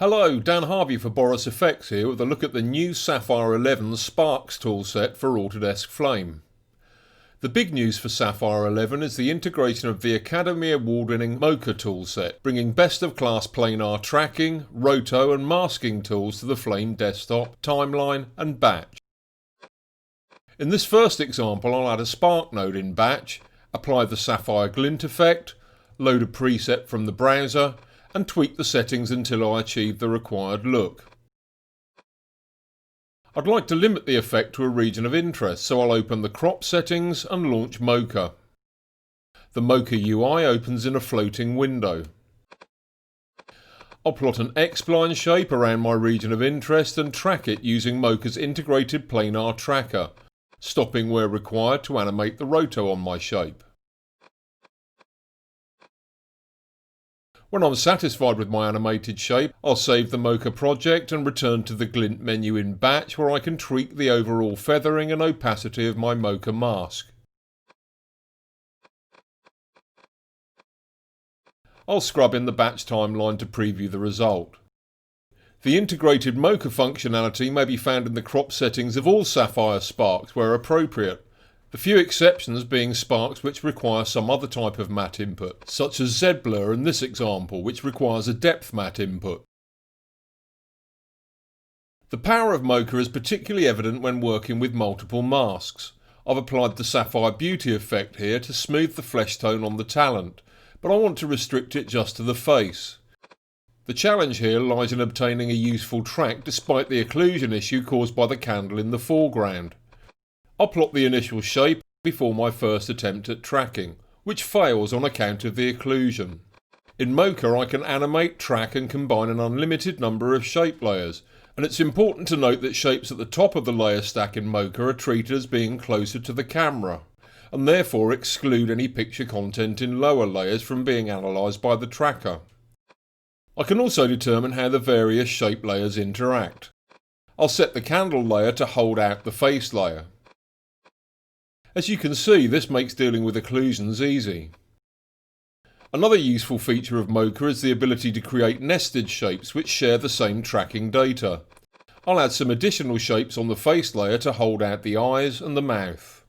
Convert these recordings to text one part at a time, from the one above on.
Hello, Dan Harvey for Boris Effects here with a look at the new Sapphire 11 Sparks toolset for Autodesk Flame. The big news for Sapphire 11 is the integration of the Academy Award-winning Mocha toolset, bringing best-of-class planar tracking, roto and masking tools to the Flame desktop, timeline and batch. In this first example, I'll add a spark node in batch, apply the Sapphire glint effect, load a preset from the browser, and tweak the settings until I achieve the required look. I'd like to limit the effect to a region of interest, so I'll open the crop settings and launch Mocha. The Mocha UI opens in a floating window. I'll plot an X-spline shape around my region of interest and track it using Mocha's integrated planar tracker, stopping where required to animate the roto on my shape. When I'm satisfied with my animated shape, I'll save the Mocha project and return to the glint menu in batch where I can tweak the overall feathering and opacity of my Mocha mask. I'll scrub in the batch timeline to preview the result. The integrated Mocha functionality may be found in the crop settings of all Sapphire Sparks where appropriate, the few exceptions being sparks which require some other type of matte input, such as Z-blur in this example, which requires a depth matte input. The power of Mocha is particularly evident when working with multiple masks. I've applied the Sapphire Beauty effect here to smooth the flesh tone on the talent, but I want to restrict it just to the face. The challenge here lies in obtaining a useful track despite the occlusion issue caused by the candle in the foreground. I'll plot the initial shape before my first attempt at tracking, which fails on account of the occlusion. In Mocha I can animate, track and combine an unlimited number of shape layers, and it's important to note that shapes at the top of the layer stack in Mocha are treated as being closer to the camera, and therefore exclude any picture content in lower layers from being analysed by the tracker. I can also determine how the various shape layers interact. I'll set the candle layer to hold out the face layer. As you can see, this makes dealing with occlusions easy. Another useful feature of Mocha is the ability to create nested shapes which share the same tracking data. I'll add some additional shapes on the face layer to hold out the eyes and the mouth.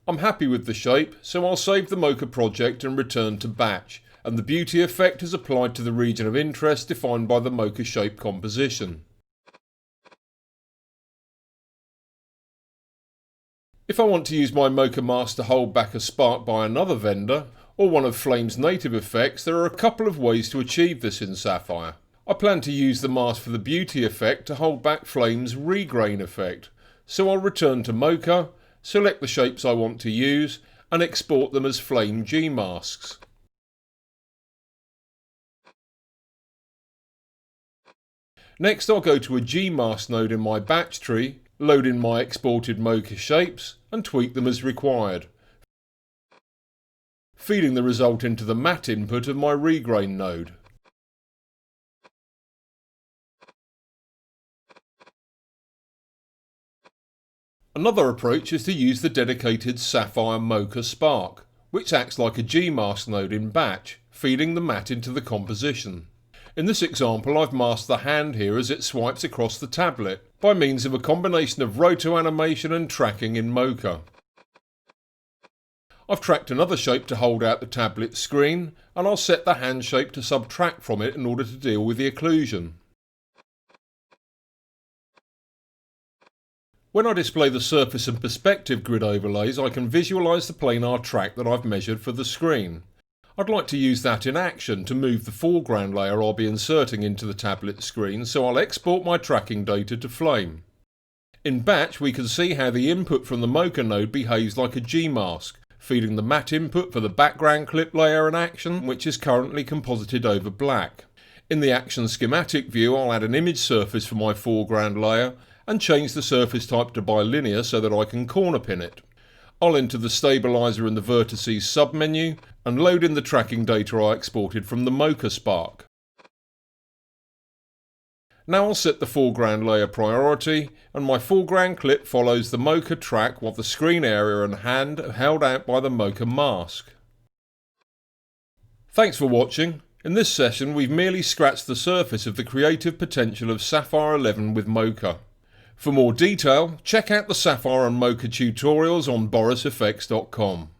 I'm happy with the shape, so I'll save the Mocha project and return to batch, and the beauty effect is applied to the region of interest defined by the Mocha shape composition. If I want to use my Mocha mask to hold back a spark by another vendor, or one of Flame's native effects, there are a couple of ways to achieve this in Sapphire. I plan to use the mask for the beauty effect to hold back Flame's regrain effect, so I'll return to Mocha, select the shapes I want to use, and export them as Flame GMasks. Next I'll go to a GMask node in my batch tree, load in my exported Mocha shapes and tweak them as required, feeding the result into the matte input of my regrain node. Another approach is to use the dedicated Sapphire Mocha Spark, which acts like a GMask node in batch, feeding the matte into the composition. In this example I've masked the hand here as it swipes across the tablet by means of a combination of roto animation and tracking in Mocha. I've tracked another shape to hold out the tablet screen, and I'll set the hand shape to subtract from it in order to deal with the occlusion. When I display the surface and perspective grid overlays, I can visualise the planar track that I've measured for the screen. I'd like to use that in action to move the foreground layer I'll be inserting into the tablet screen, so I'll export my tracking data to Flame. In batch we can see how the input from the Mocha node behaves like a GMask, feeding the matte input for the background clip layer and action, which is currently composited over black. In the action schematic view I'll add an image surface for my foreground layer and change the surface type to bilinear so that I can corner pin it. I'll enter the stabiliser in the vertices submenu and load in the tracking data I exported from the Mocha Spark. Now I'll set the foreground layer priority, and my foreground clip follows the Mocha track while the screen area and hand are held out by the Mocha mask. Thanks for watching. In this session we've merely scratched the surface of the creative potential of Sapphire 11 with Mocha. For more detail, check out the Sapphire and Mocha tutorials on borisfx.com.